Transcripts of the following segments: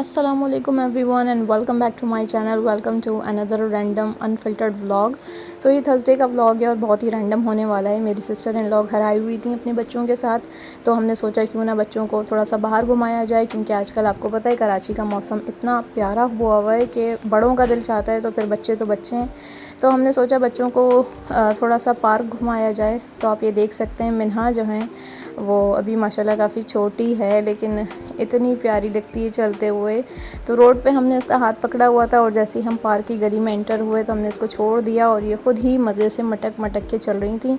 Assalamualaikum everyone and welcome back to my channel. Welcome to another random unfiltered vlog. So ये Thursday का vlog है और बहुत ही random होने वाला है। मेरी सिस्टर इन लॉ घर आई हुई थी अपने बच्चों के साथ, तो हमने सोचा क्यों ना बच्चों को थोड़ा सा बाहर घुमाया जाए, क्योंकि आजकल आपको पता है कराची का मौसम इतना प्यारा हुआ है कि बड़ों का दिल चाहता है, तो फिर बच्चे तो बच्चे हैं। तो हमने सोचा बच्चों को थोड़ा सा पार्क घुमाया जाए। तो आप ये देख सकते हैं मिन्हा जो हैं वो अभी माशाल्लाह काफ़ी छोटी है, लेकिन इतनी प्यारी लगती है चलते हुए। तो रोड पे हमने इसका हाथ पकड़ा हुआ था और जैसे ही हम पार्क की गली में एंटर हुए तो हमने इसको छोड़ दिया और ये ख़ुद ही मज़े से मटक मटक के चल रही थी।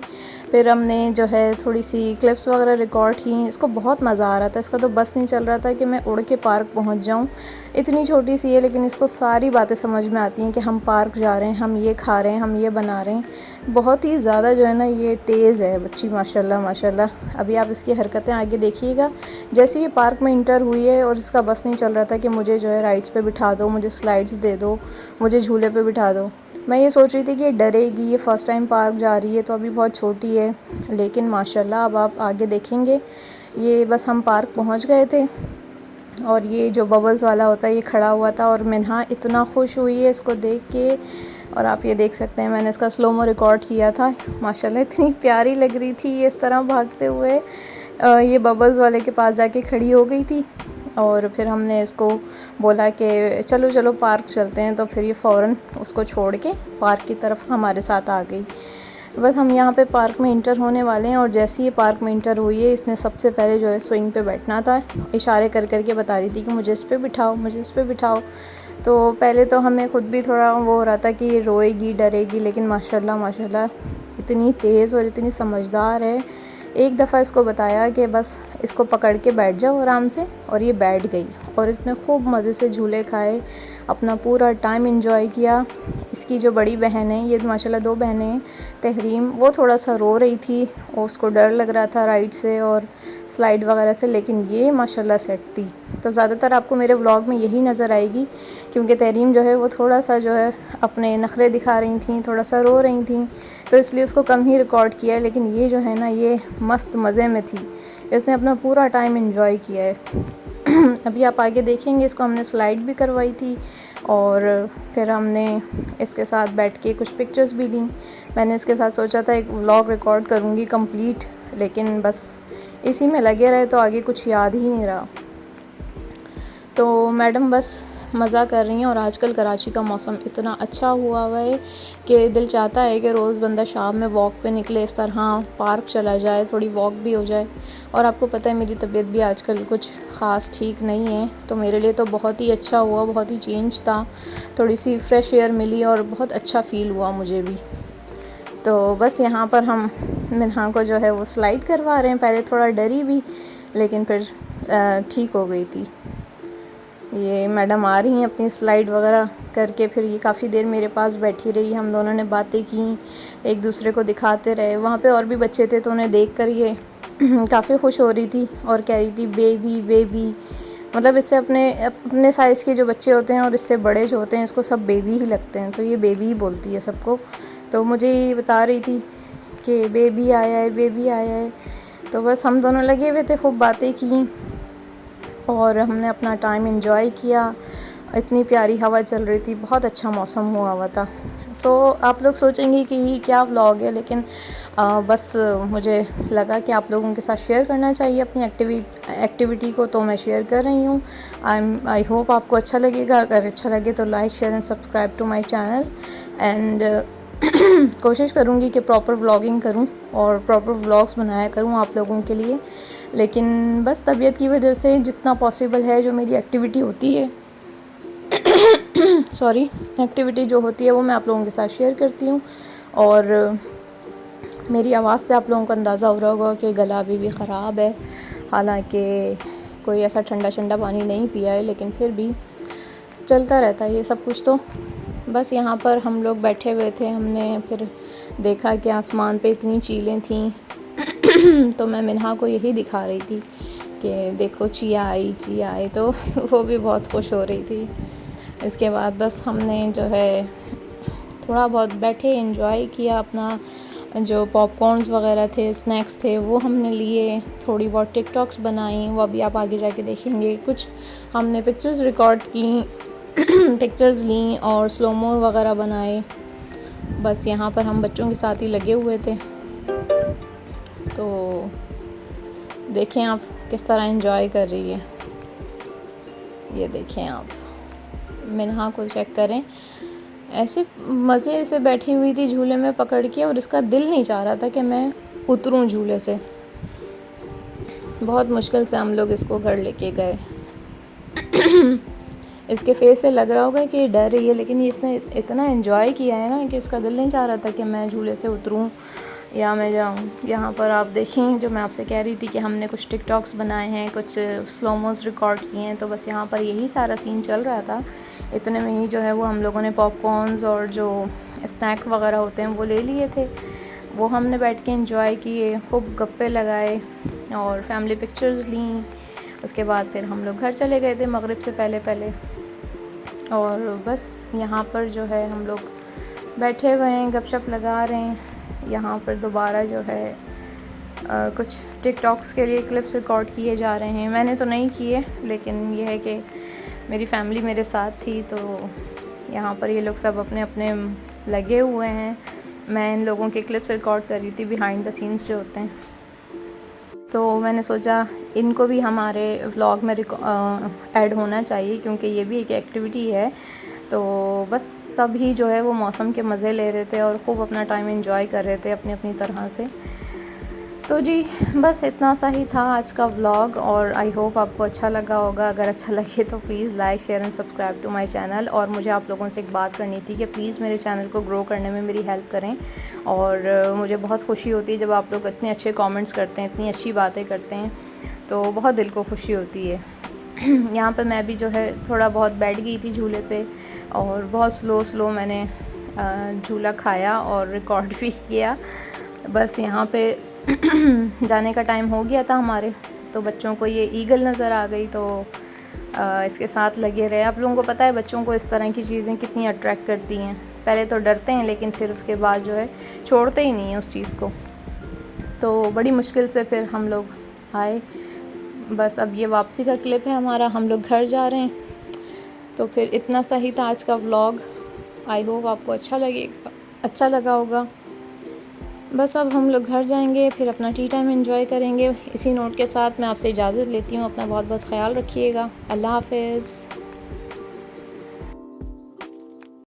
फिर हमने जो है थोड़ी सी क्लिप्स वगैरह रिकॉर्ड की। इसको बहुत मज़ा आ रहा था, इसका तो बस नहीं चल रहा था कि मैं उड़ के पार्क पहुंच जाऊं। इतनी छोटी सी है लेकिन इसको सारी बातें समझ में आती हैं कि हम पार्क जा रहे हैं, हम ये खा रहे हैं, हम ये बना रहे हैं। बहुत ही ज़्यादा जो है ना ये तेज़ है बच्ची, माशाल्लाह माशाल्लाह। अभी आप इसकी हरकतें आगे देखिएगा। जैसे ये पार्क में इंटर हुई है और इसका बस नहीं चल रहा था कि मुझे जो है राइड्स पे बिठा दो, मुझे स्लाइड्स दे दो, मुझे झूले पे बिठा दो। मैं ये सोच रही थी कि ये डरेगी, ये फ़र्स्ट टाइम पार्क जा रही है तो अभी बहुत छोटी है, लेकिन माशाल्लाह अब आप आगे देखेंगे। ये बस हम पार्क पहुंच गए थे और ये जो बबल्स वाला होता है ये खड़ा हुआ था और मिन्हा इतना खुश हुई है इसको देख के। और आप ये देख सकते हैं मैंने इसका स्लोमो रिकॉर्ड किया था। माशाल्लाह इतनी प्यारी लग रही थी ये इस तरह भागते हुए। ये बबल्स वाले के पास जाके खड़ी हो गई थी और फिर हमने इसको बोला कि चलो चलो पार्क चलते हैं, तो फिर ये फ़ौरन उसको छोड़ के पार्क की तरफ हमारे साथ आ गई। बस हम यहाँ पे पार्क में इंटर होने वाले हैं और जैसे ही पार्क में इंटर हुई है इसने सबसे पहले जो है स्विंग पे बैठना था। इशारे कर कर के बता रही थी कि मुझे इस पे बिठाओ, मुझे इस पे बिठाओ। तो पहले तो हमें ख़ुद भी थोड़ा वो हो रहा था कि ये रोएगी डरेगी, लेकिन माशाल्लाह माशाल्लाह इतनी तेज़ और इतनी समझदार है। एक दफ़ा इसको बताया कि बस इसको पकड़ के बैठ जाओ आराम से, और ये बैठ गई और इसने खूब मज़े से झूले खाए, अपना पूरा टाइम एंजॉय किया। इसकी जो बड़ी बहन है, ये माशाल्लाह दो बहनें हैं, तहरीम, वो थोड़ा सा रो रही थी और उसको डर लग रहा था राइड से और स्लाइड वगैरह से, लेकिन ये माशाल्लाह सेट थी। तो ज़्यादातर आपको मेरे व्लॉग में यही नज़र आएगी, क्योंकि तहरीम जो है वो थोड़ा सा जो है अपने नखरे दिखा रही थी, थोड़ा सा रो रही थी, तो इसलिए उसको कम ही रिकॉर्ड किया है। लेकिन ये जो है ना ये मस्त मज़े में थी, इसने अपना पूरा टाइम एंजॉय किया है। अभी आप आगे देखेंगे इसको हमने स्लाइड भी करवाई थी और फिर हमने इसके साथ बैठ के कुछ पिक्चर्स भी ली। मैंने इसके साथ सोचा था एक व्लॉग रिकॉर्ड करूँगी कंप्लीट, लेकिन बस इसी में लगे रहे तो आगे कुछ याद ही नहीं रहा। तो मैडम बस मज़ा कर रही हैं और आजकल कराची का मौसम इतना अच्छा हुआ है कि दिल चाहता है कि रोज़ बंदा शाम में वॉक पे निकले, इस तरह पार्क चला जाए, थोड़ी वॉक भी हो जाए। और आपको पता है मेरी तबीयत भी आजकल कुछ ख़ास ठीक नहीं है, तो मेरे लिए तो बहुत ही अच्छा हुआ, बहुत ही चेंज था, थोड़ी सी फ्रेश एयर मिली और बहुत अच्छा फ़ील हुआ मुझे भी। तो बस यहाँ पर हम मिन्हा को जो है वो स्लाइड करवा रहे हैं। पहले थोड़ा डरी भी, लेकिन फिर ठीक हो गई थी। ये मैडम आ रही हैं अपनी स्लाइड वगैरह करके, फिर ये काफ़ी देर मेरे पास बैठी रही, हम दोनों ने बातें की, एक दूसरे को दिखाते रहे। वहाँ पे और भी बच्चे थे तो उन्हें देख कर ये काफ़ी खुश हो रही थी और कह रही थी बेबी बेबी। मतलब इससे अपने साइज़ के जो बच्चे होते हैं और इससे बड़े जो होते हैं इसको सब बेबी ही लगते हैं, तो ये बेबी ही बोलती है सबको। तो मुझे ये बता रही थी कि बेबी आया है, बेबी आया है। तो बस हम दोनों लगे हुए थे, खूब बातें की और हमने अपना टाइम एंजॉय किया। इतनी प्यारी हवा चल रही थी, बहुत अच्छा मौसम हुआ था। सो आप लोग सोचेंगे कि ये क्या व्लॉग है, लेकिन बस मुझे लगा कि आप लोगों के साथ शेयर करना चाहिए अपनी एक्टिविटी को, तो मैं शेयर कर रही हूँ। आई होप आपको अच्छा लगेगा। अगर अच्छा लगे तो like share and subscribe to my channel. And कोशिश करूँगी कि प्रॉपर व्लॉगिंग करूँ और प्रॉपर व्लॉग्स बनाया करूँ आप लोगों के लिए, लेकिन बस तबीयत की वजह से जितना पॉसिबल है जो मेरी एक्टिविटी होती है सॉरी एक्टिविटी जो होती है वो मैं आप लोगों के साथ शेयर करती हूँ। और मेरी आवाज़ से आप लोगों को अंदाज़ा हो रहा होगा कि गला अभी भी ख़राब है, हालांकि कोई ऐसा ठंडा ठंडा पानी नहीं पिया है, लेकिन फिर भी चलता रहता है ये सब कुछ। तो बस यहाँ पर हम लोग बैठे हुए थे, हमने फिर देखा कि आसमान पे इतनी चीलें थीं तो मैं मिन्हा को यही दिखा रही थी कि देखो चिया आई, तो वो भी बहुत खुश हो रही थी। इसके बाद बस हमने जो है थोड़ा बहुत बैठे एंजॉय किया अपना, जो पॉपकॉर्न्स वगैरह थे, स्नैक्स थे, वो हमने लिए। थोड़ी बहुत टिकटॉक्स बनाई, वो अभी आप आगे जाके देखेंगे। कुछ हमने पिक्चर्स रिकॉर्ड की पिक्चर्स ली और स्लोमो वगैरह बनाए। बस यहाँ पर हम बच्चों के साथ ही लगे हुए थे। तो देखें आप किस तरह एंजॉय कर रही है, ये देखें आप मिन्हा को चेक करें, ऐसे मज़े से बैठी हुई थी झूले में पकड़ के, और इसका दिल नहीं चाह रहा था कि मैं उतरूं झूले से। बहुत मुश्किल से हम लोग इसको घर लेके गए। इसके फेस से लग रहा होगा कि डर रही है, लेकिन ये इसने इतना एंजॉय किया है ना कि इसका दिल नहीं चाह रहा था कि मैं झूले से उतरूं या मैं जाऊं। यहाँ पर आप देखें, जो मैं आपसे कह रही थी कि हमने कुछ टिकटॉक्स बनाए हैं, कुछ स्लोमोस रिकॉर्ड किए हैं, तो बस यहाँ पर यही सारा सीन चल रहा था। इतने में ही जो है वो हम लोगों ने पॉपकॉर्न्स और जो स्नैक वगैरह होते हैं वो ले लिए थे। वो हमने बैठ के एंजॉय किए, खूब गप्पे लगाए और फैमिली पिक्चर्स लीं। उसके बाद फिर हम लोग घर चले गए थे मगरिब से पहले। और बस यहाँ पर जो है हम लोग बैठे हुए हैं, गपशप लगा रहे हैं। यहाँ पर दोबारा जो है कुछ टिकटॉक्स के लिए क्लिप्स रिकॉर्ड किए जा रहे हैं। मैंने तो नहीं किए, लेकिन यह है कि मेरी फैमिली मेरे साथ थी, तो यहाँ पर ये लोग सब अपने अपने लगे हुए हैं। मैं इन लोगों के क्लिप्स रिकॉर्ड कर रही थी, बिहाइंड द सीन्स जो होते हैं। तो मैंने सोचा इनको भी हमारे व्लॉग में ऐड होना चाहिए, क्योंकि ये भी एक एक्टिविटी है। तो बस सभी जो है वो मौसम के मज़े ले रहे थे और खूब अपना टाइम एंजॉय कर रहे थे अपनी अपनी तरह से। तो जी बस इतना सा ही था आज का व्लॉग, और आई होप आपको अच्छा लगा होगा। अगर अच्छा लगे तो please like, share and subscribe to my channel. और मुझे आप लोगों से एक बात करनी थी कि प्लीज़ मेरे चैनल को ग्रो करने में मेरी हेल्प करें। और मुझे बहुत खुशी होती है जब आप लोग इतने अच्छे कमेंट्स करते हैं, इतनी अच्छी बातें करते हैं, तो बहुत दिल को खुशी होती है। यहाँ पर मैं भी जो है थोड़ा बहुत बैठ गई थी झूले पे, और बहुत स्लो मैंने झूला खाया और रिकॉर्ड भी किया। बस यहाँ पे जाने का टाइम हो गया था हमारे, तो बच्चों को ये ईगल नज़र आ गई, तो इसके साथ लगे रहे। आप लोगों को पता है बच्चों को इस तरह की चीज़ें कितनी अट्रैक्ट करती हैं। पहले तो डरते हैं, लेकिन फिर उसके बाद जो है छोड़ते ही नहीं हैं उस चीज़ को। तो बड़ी मुश्किल से फिर हम लोग आए। बस अब ये वापसी का क्लिप है हमारा, हम लोग घर जा रहे हैं। तो फिर इतना सा ही था आज का व्लॉग। आई होप आपको अच्छा लगा होगा। बस अब हम लोग घर जाएंगे, फिर अपना टी टाइम एंजॉय करेंगे। इसी नोट के साथ मैं आपसे इजाज़त लेती हूँ। अपना बहुत बहुत ख्याल रखिएगा। अल्लाह हाफ़िज़।